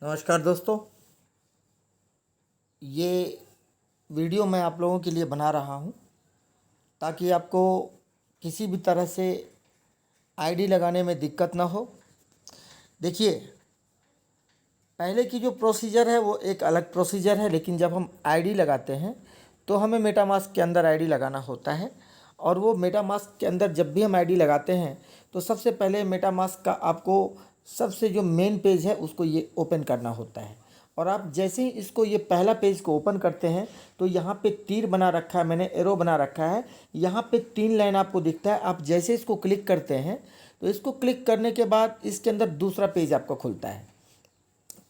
नमस्कार दोस्तों। ये वीडियो मैं आप लोगों के लिए बना रहा हूँ ताकि आपको किसी भी तरह से आईडी लगाने में दिक्कत ना हो। देखिए, पहले की जो प्रोसीजर है वो एक अलग प्रोसीजर है, लेकिन जब हम आईडी लगाते हैं तो हमें मेटामास्क के अंदर आईडी लगाना होता है। और वो मेटामास्क के अंदर जब भी हम आईडी लगाते हैं तो सबसे पहले मेटामास्क का आपको सबसे जो मेन पेज है उसको ये ओपन करना होता है। और आप जैसे ही इसको ये पहला पेज को ओपन करते हैं तो यहाँ पे तीर बना रखा है, मैंने एरो बना रखा है, यहाँ पे 3 लाइन आपको दिखता है। आप जैसे इसको क्लिक करते हैं तो इसको क्लिक करने के बाद इसके अंदर दूसरा पेज आपका खुलता है।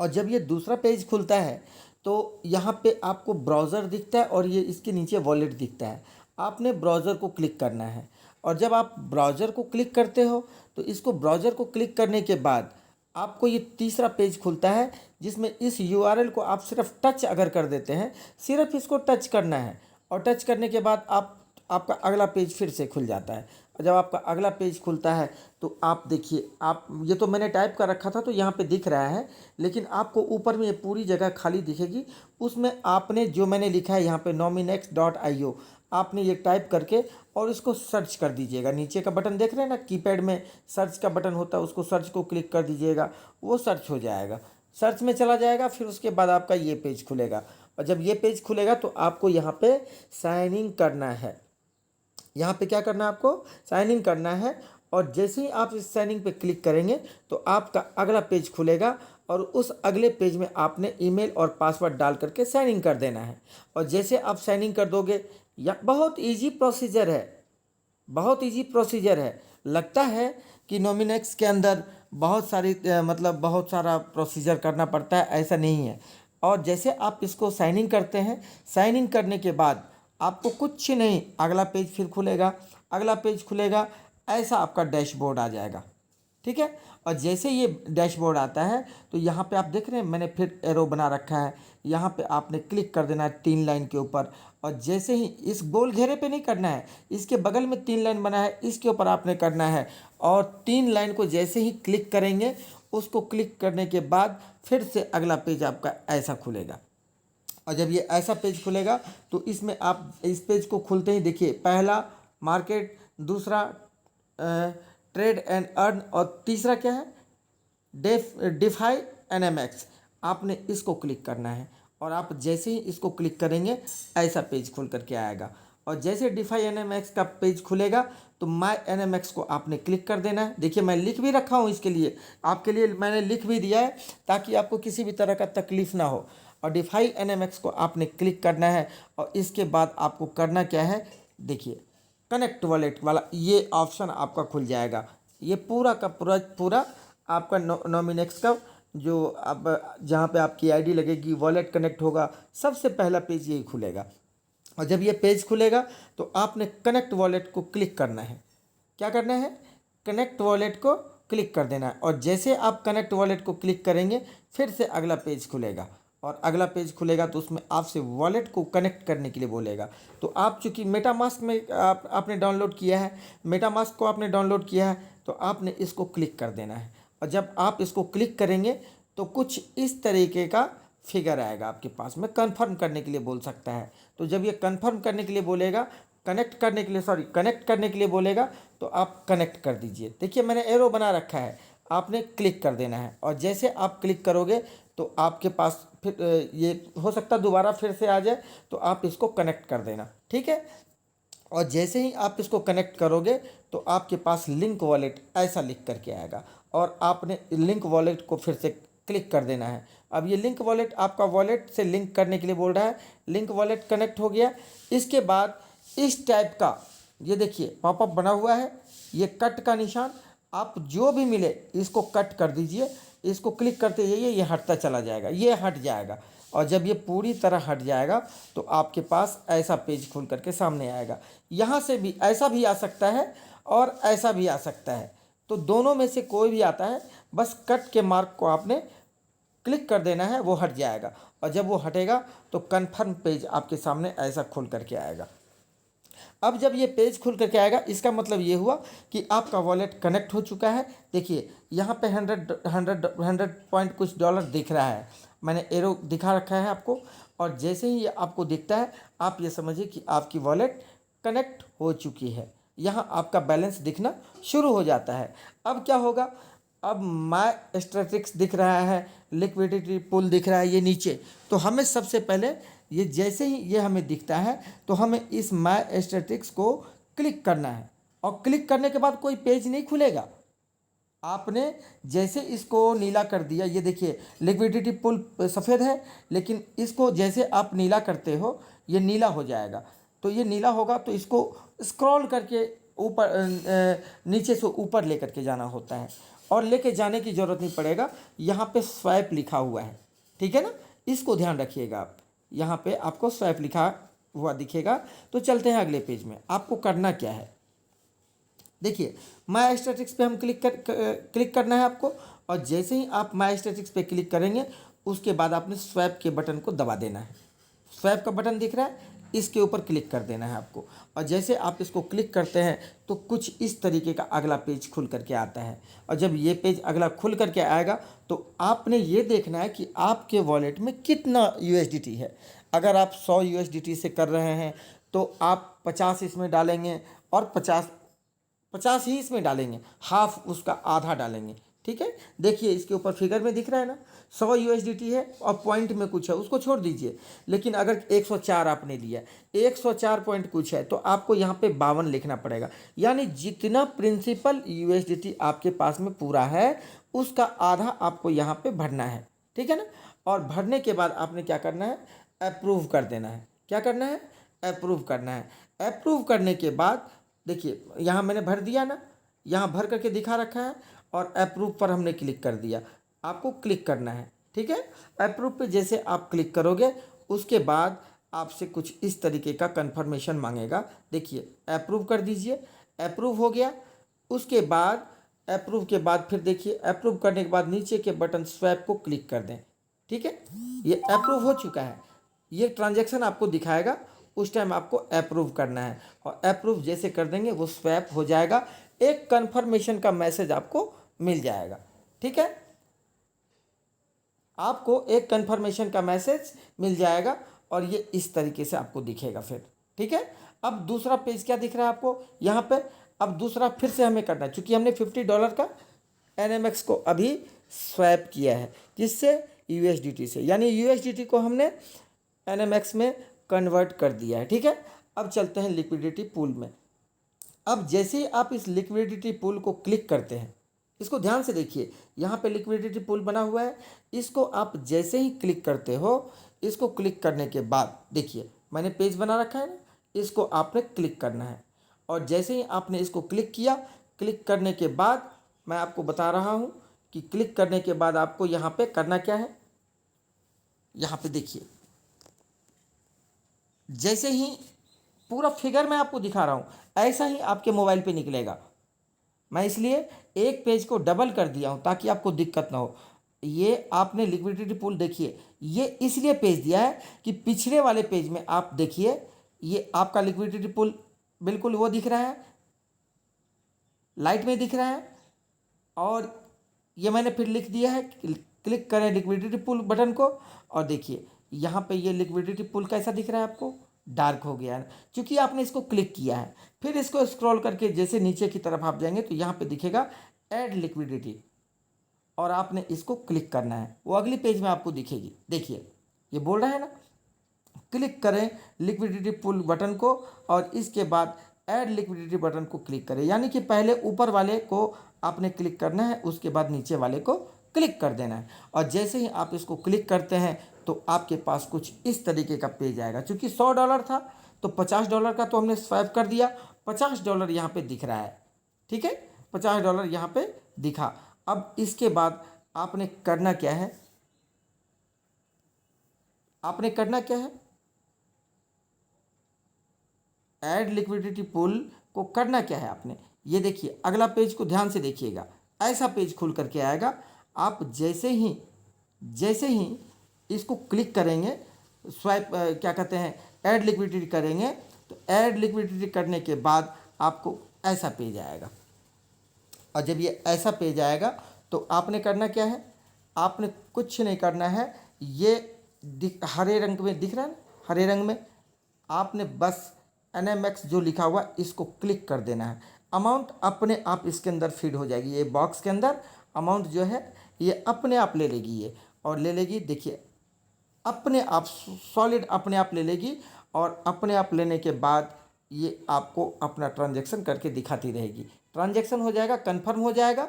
और जब ये दूसरा पेज खुलता है तो यहाँ पे आपको ब्राउज़र दिखता है और ये इसके नीचे वॉलेट दिखता है। आपने ब्राउज़र को क्लिक करना है और जब आप ब्राउज़र को क्लिक करते हो तो इसको ब्राउज़र को क्लिक करने के बाद आपको ये तीसरा पेज खुलता है, जिसमें इस यूआरएल को आप सिर्फ टच अगर कर देते हैं, सिर्फ इसको टच करना है और टच करने के बाद आपका अगला पेज फिर से खुल जाता है। और जब आपका अगला पेज खुलता है तो आप देखिए, आप ये तो मैंने टाइप कर रखा था तो यहाँ पे दिख रहा है, लेकिन आपको ऊपर में ये पूरी जगह खाली दिखेगी। उसमें आपने जो मैंने लिखा है यहाँ पे nominex.io, आपने ये टाइप करके और इसको सर्च कर दीजिएगा। नीचे का बटन देख रहे हैं ना, कीपैड में सर्च का बटन होता है, उसको सर्च को क्लिक कर दीजिएगा, वो सर्च हो जाएगा, सर्च में चला जाएगा। फिर उसके बाद आपका ये पेज खुलेगा और जब ये पेज खुलेगा तो आपको यहाँ पे साइन इन करना है। यहाँ पे क्या करना है, आपको साइन इन करना है। और जैसे ही आप इस साइन इन पे क्लिक करेंगे तो आपका अगला पेज खुलेगा और उस अगले पेज में आपने ईमेल और पासवर्ड डाल करके साइन इन कर देना है। और जैसे आप साइन इन कर दोगे, या बहुत इजी प्रोसीजर है, बहुत इजी प्रोसीजर है। लगता है कि नॉमिनेक्स के अंदर बहुत सारी मतलब बहुत सारा प्रोसीजर करना पड़ता है, ऐसा नहीं है। और जैसे आप इसको साइन इन करते हैं, साइन इन करने के बाद आपको कुछ नहीं, अगला पेज फिर खुलेगा, अगला पेज खुलेगा, ऐसा आपका डैशबोर्ड आ जाएगा। ठीक है। और जैसे ये डैशबोर्ड आता है तो यहाँ पे आप देख रहे हैं मैंने फिर एरो बना रखा है, यहाँ पे आपने क्लिक कर देना है 3 लाइन के ऊपर। और जैसे ही इस गोल घेरे पे नहीं करना है, इसके बगल में 3 लाइन बना है, इसके ऊपर आपने करना है। और 3 लाइन को जैसे ही क्लिक करेंगे, उसको क्लिक करने के बाद फिर से अगला पेज आपका ऐसा खुलेगा। और जब ये ऐसा पेज खुलेगा तो इसमें आप इस पेज को खुलते ही देखिए, पहला मार्केट, दूसरा ट्रेड एंड अर्न, और तीसरा क्या है, डिफाई एनएमएक्स। आपने इसको क्लिक करना है और आप जैसे ही इसको क्लिक करेंगे ऐसा पेज खुल करके आएगा। और जैसे डिफाई एनएमएक्स का पेज खुलेगा तो माई एनएमएक्स को आपने क्लिक कर देना है। देखिए, मैं लिख भी रखा हूँ इसके लिए, आपके लिए मैंने लिख भी दिया है ताकि आपको किसी भी तरह का तकलीफ ना हो। और डिफाई एनएमएक्स को आपने क्लिक करना है और इसके बाद आपको करना क्या है, देखिए, कनेक्ट वॉलेट वाला ये ऑप्शन आपका खुल जाएगा। ये पूरा का पूरा आपका नॉमिनेक्स का जो अब जहाँ पे आपकी आईडी लगेगी, वॉलेट कनेक्ट होगा, सबसे पहला पेज यही खुलेगा। और जब ये पेज खुलेगा तो आपने कनेक्ट वॉलेट को क्लिक करना है। क्या करना है, कनेक्ट वॉलेट को क्लिक कर देना है। और जैसे आप कनेक्ट वॉलेट को क्लिक करेंगे फिर से अगला पेज खुलेगा। और अगला पेज खुलेगा तो उसमें आपसे वॉलेट को कनेक्ट करने के लिए बोलेगा। तो आप चूँकि मेटामास्क में आपने डाउनलोड किया है, मेटामास्क को आपने डाउनलोड किया है, तो आपने इसको क्लिक कर देना है। और जब आप इसको क्लिक करेंगे तो कुछ इस तरीके का फिगर आएगा आपके पास में, कंफर्म करने के लिए बोल सकता है। तो जब ये कंफर्म करने के लिए बोलेगा, कनेक्ट करने के लिए बोलेगा, तो आप कनेक्ट कर दीजिए। देखिए, मैंने एरो बना रखा है, आपने क्लिक कर देना है। और जैसे आप क्लिक करोगे तो आपके पास फिर ये हो सकता है दोबारा फिर से आ जाए, तो आप इसको कनेक्ट कर देना। ठीक है। और जैसे ही आप इसको कनेक्ट करोगे तो आपके पास लिंक वॉलेट ऐसा लिख करके आएगा और आपने लिंक वॉलेट को फिर से क्लिक कर देना है। अब ये लिंक वॉलेट आपका वॉलेट से लिंक करने के लिए बोल रहा है, लिंक वॉलेट कनेक्ट हो गया। इसके बाद इस टाइप का ये देखिए पॉपअप बना हुआ है, ये कट का निशान, आप जो भी मिले इसको कट कर दीजिए। इसको क्लिक करते जाइए, ये हटता चला जाएगा, ये हट जाएगा। और जब ये पूरी तरह हट जाएगा तो आपके पास ऐसा पेज खुल करके सामने आएगा। यहाँ से भी ऐसा भी आ सकता है और ऐसा भी आ सकता है, तो दोनों में से कोई भी आता है, बस कट के मार्क को आपने क्लिक कर देना है, वो हट जाएगा। और जब वो हटेगा तो कन्फर्म पेज आपके सामने ऐसा खुल करके आएगा। अब जब ये पेज खुल करके आएगा, इसका मतलब ये हुआ कि आपका वॉलेट कनेक्ट हो चुका है। देखिए यहाँ पे 100 पॉइंट कुछ डॉलर दिख रहा है, मैंने एरो दिखा रखा है आपको। और जैसे ही ये आपको दिखता है, आप ये समझिए कि आपकी वॉलेट कनेक्ट हो चुकी है। यहाँ आपका बैलेंस दिखना शुरू हो जाता है। अब क्या होगा, अब माय स्टैटिस्टिक्स दिख रहा है, लिक्विडिटी पूल दिख रहा है ये नीचे। तो हमें सबसे पहले ये जैसे ही ये हमें दिखता है तो हमें इस माय स्टैटिस्टिक्स को क्लिक करना है। और क्लिक करने के बाद कोई पेज नहीं खुलेगा। आपने जैसे इसको नीला कर दिया, ये देखिए लिक्विडिटी पूल सफ़ेद है, लेकिन इसको जैसे आप नीला करते हो ये नीला हो जाएगा। तो ये नीला होगा तो इसको स्क्रॉल करके ऊपर नीचे से ऊपर लेकर के जाना होता है। और लेके जाने की ज़रूरत नहीं पड़ेगा, यहाँ पे स्वैप लिखा हुआ है, ठीक है ना, इसको ध्यान रखिएगा आप। यहाँ पे आपको स्वैप लिखा हुआ दिखेगा। तो चलते हैं अगले पेज में। आपको करना क्या है, देखिए माय स्टैटिस्टिक्स पे हम क्लिक करना है आपको। और जैसे ही आप माय स्टैटिस्टिक्स पे क्लिक करेंगे, उसके बाद आपने स्वैप के बटन को दबा देना है। स्वैप का बटन दिख रहा है, इसके ऊपर क्लिक कर देना है आपको। और जैसे आप इसको क्लिक करते हैं तो कुछ इस तरीके का अगला पेज खुल करके आता है। और जब ये पेज अगला खुल करके आएगा तो आपने ये देखना है कि आपके वॉलेट में कितना USDT है। अगर आप 100 USDT से कर रहे हैं तो आप 50 इसमें डालेंगे और 50 ही इसमें डालेंगे, हाफ उसका आधा डालेंगे, ठीक है। देखिए इसके ऊपर फिगर में दिख रहा है ना, 100 USDT है और पॉइंट में कुछ है, उसको छोड़ दीजिए। लेकिन अगर 104 आपने लिया, 104 पॉइंट कुछ है, तो आपको यहाँ पे 52 लिखना पड़ेगा। यानी जितना प्रिंसिपल USDT आपके पास में पूरा है उसका आधा आपको यहाँ पे भरना है, ठीक है ना। और भरने के बाद आपने क्या करना है, अप्रूव कर देना है। क्या करना है, अप्रूव करना है। अप्रूव करने के बाद देखिए यहाँ मैंने भर दिया ना, यहाँ भर करके दिखा रखा है और अप्रूव पर हमने क्लिक कर दिया। आपको क्लिक करना है, ठीक है। अप्रूव पे जैसे आप क्लिक करोगे उसके बाद आपसे कुछ इस तरीके का कंफर्मेशन मांगेगा। देखिए अप्रूव कर दीजिए, अप्रूव हो गया। उसके बाद अप्रूव के बाद फिर देखिए अप्रूव करने के बाद नीचे के बटन स्वैप को क्लिक कर दें, ठीक है। ये अप्रूव हो चुका है, ये ट्रांजैक्शन आपको दिखाएगा, उस टाइम आपको अप्रूव करना है। और अप्रूव जैसे कर देंगे वो स्वैप हो जाएगा, एक कंफर्मेशन का मैसेज आपको मिल जाएगा, ठीक है। आपको एक कंफर्मेशन का मैसेज मिल जाएगा और ये इस तरीके से आपको दिखेगा फिर, ठीक है। अब दूसरा पेज क्या दिख रहा है आपको यहाँ पे। अब दूसरा फिर से हमें करना है, चूँकि हमने $50 का NMX को अभी स्वैप किया है, जिससे USDT से, यानी USDT को हमने NMX में कन्वर्ट कर दिया है, ठीक है। अब चलते हैं लिक्विडिटी पूल में। अब जैसे ही आप इस लिक्विडिटी पूल को क्लिक करते हैं, इसको ध्यान से देखिए, यहाँ पे लिक्विडिटी पूल बना हुआ है। इसको आप जैसे ही क्लिक करते हो, इसको क्लिक करने के बाद देखिए मैंने पेज बना रखा है ना, इसको आपने क्लिक करना है। और जैसे ही आपने इसको क्लिक किया, क्लिक करने के बाद मैं आपको बता रहा हूँ कि क्लिक करने के बाद आपको यहाँ पे करना क्या है। यहाँ पे देखिए जैसे ही पूरा फिगर मैं आपको दिखा रहा हूँ, ऐसा ही आपके मोबाइल पे निकलेगा। मैं इसलिए एक पेज को डबल कर दिया हूँ ताकि आपको दिक्कत ना हो। ये आपने लिक्विडिटी पूल देखिए, ये इसलिए पेज दिया है कि पिछले वाले पेज में आप देखिए, ये आपका लिक्विडिटी पूल बिल्कुल वो दिख रहा है, लाइट में दिख रहा है। और ये मैंने फिर लिख दिया है, क्लिक करें लिक्विडिटी पूल बटन को। और देखिए यहाँ पे ये लिक्विडिटी पूल कैसा दिख रहा है आपको, डार्क हो गया है, क्योंकि आपने इसको क्लिक किया है। फिर इसको स्क्रॉल करके जैसे नीचे की तरफ आप जाएंगे तो यहाँ पे दिखेगा ऐड लिक्विडिटी, और आपने इसको क्लिक करना है, वो अगली पेज में आपको दिखेगी। देखिए ये बोल रहा है ना, क्लिक करें लिक्विडिटी पूल बटन को और इसके बाद ऐड लिक्विडिटी बटन को क्लिक करें। यानी कि पहले ऊपर वाले को आपने क्लिक करना है, उसके बाद नीचे वाले को क्लिक कर देना है। और जैसे ही आप इसको क्लिक करते हैं तो आपके पास कुछ इस तरीके का पेज आएगा। चूँकि $100 था तो $50 का तो हमने स्वैप कर दिया, $50 यहाँ पे दिख रहा है, ठीक है। $50 यहाँ पे दिखा। अब इसके बाद आपने करना क्या है, आपने करना क्या है, ऐड लिक्विडिटी पूल को करना क्या है आपने। ये देखिए अगला पेज को ध्यान से देखिएगा, ऐसा पेज खुल करके आएगा। आप जैसे ही इसको क्लिक करेंगे, स्वैप क्या कहते हैं, ऐड लिक्विडिटी करेंगे, तो ऐड लिक्विडिटी करने के बाद आपको ऐसा पेज आएगा। और जब ये ऐसा पेज आएगा तो आपने करना क्या है, आपने कुछ नहीं करना है। ये हरे रंग में दिख रहा है ना, हरे रंग में आपने बस NMX जो लिखा हुआ इसको क्लिक कर देना है। अमाउंट अपने आप इसके अंदर फीड हो जाएगी, ये बॉक्स के अंदर अमाउंट जो है ये अपने आप ले लेगी ये, और ले लेगी, देखिए अपने आप सॉलिड अपने आप ले लेगी। और अपने आप लेने के बाद ये आपको अपना ट्रांजैक्शन करके दिखाती रहेगी। ट्रांजैक्शन हो जाएगा, कंफर्म हो जाएगा,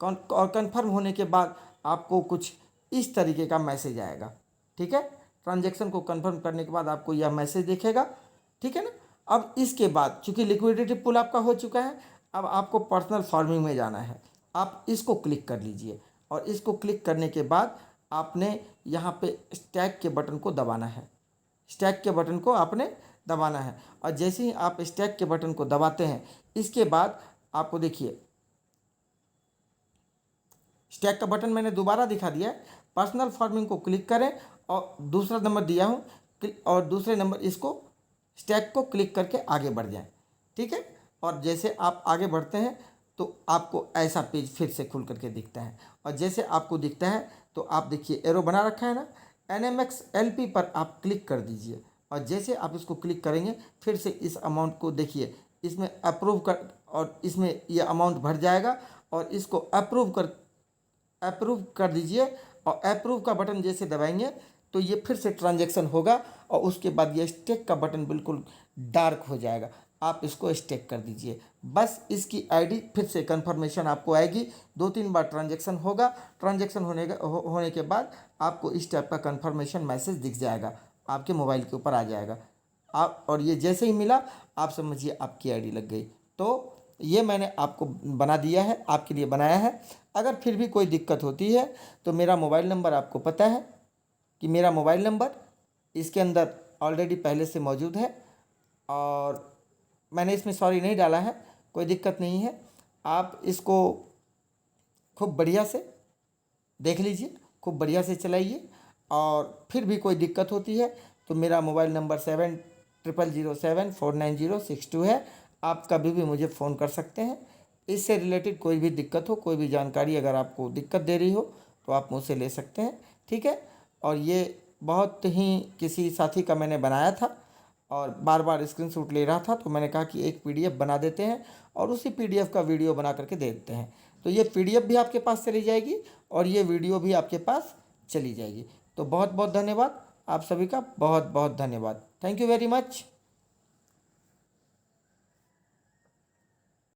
और कंफर्म होने के बाद आपको कुछ इस तरीके का मैसेज आएगा। ठीक है, ट्रांजैक्शन को कंफर्म करने के बाद आपको यह मैसेज दिखेगा। ठीक है ना। अब इसके बाद चूंकि लिक्विडिटी पुल आपका हो चुका है, अब आपको पर्सनल फार्मिंग में जाना है। आप इसको क्लिक कर लीजिए, और इसको क्लिक करने के बाद आपने यहाँ पे स्टैक के बटन को दबाना है। स्टैक के बटन को आपने दबाना है, और जैसे ही आप स्टैक के बटन को दबाते हैं, इसके बाद आपको देखिए स्टैक का बटन मैंने दोबारा दिखा दिया है। पर्सनल फार्मिंग को क्लिक करें, और दूसरा नंबर दिया हूँ, और दूसरे नंबर इसको स्टैक को क्लिक करके आगे बढ़ जाएं। ठीक है, और जैसे आप आगे बढ़ते हैं तो आपको ऐसा पेज फिर से खुल करके दिखता है। और जैसे आपको दिखता है तो आप देखिए एरो बना रखा है ना, NMX LP पर आप क्लिक कर दीजिए। और जैसे आप इसको क्लिक करेंगे फिर से इस अमाउंट को देखिए, इसमें अप्रूव कर, और इसमें ये अमाउंट भर जाएगा, और इसको अप्रूव कर दीजिए। और अप्रूव का बटन जैसे दबाएंगे तो ये फिर से ट्रांजैक्शन होगा, और उसके बाद ये स्टेक का बटन बिल्कुल डार्क हो जाएगा। आप इसको स्टेक कर दीजिए। बस इसकी आईडी फिर से कंफर्मेशन आपको आएगी। 2-3 बार ट्रांजैक्शन होगा। ट्रांजैक्शन होने के बाद आपको इस टाइप का कंफर्मेशन मैसेज दिख जाएगा, आपके मोबाइल के ऊपर आ जाएगा। आप, और ये जैसे ही मिला आप समझिए आपकी आईडी लग गई। तो ये मैंने आपको बना दिया है, आपके लिए बनाया है। अगर फिर भी कोई दिक्कत होती है तो मेरा मोबाइल नंबर आपको पता है कि मेरा मोबाइल नंबर इसके अंदर ऑलरेडी पहले से मौजूद है, और मैंने इसमें सॉरी नहीं डाला है, कोई दिक्कत नहीं है। आप इसको खूब बढ़िया से देख लीजिए, खूब बढ़िया से चलाइए। और फिर भी कोई दिक्कत होती है तो मेरा मोबाइल नंबर 7007049062 है। आप कभी भी मुझे फ़ोन कर सकते हैं। इससे रिलेटेड कोई भी दिक्कत हो, कोई भी जानकारी अगर आपको दिक्कत दे रही हो तो आप मुझसे ले सकते हैं। ठीक है, और ये बहुत ही किसी साथी का मैंने बनाया था, और बार बार स्क्रीनशॉट ले रहा था, तो मैंने कहा कि एक PDF बना देते हैं, और उसी PDF का वीडियो बना करके दे देते हैं। तो ये PDF भी आपके पास चली जाएगी, और ये वीडियो भी आपके पास चली जाएगी। तो बहुत बहुत धन्यवाद, आप सभी का बहुत बहुत धन्यवाद। Thank you very much.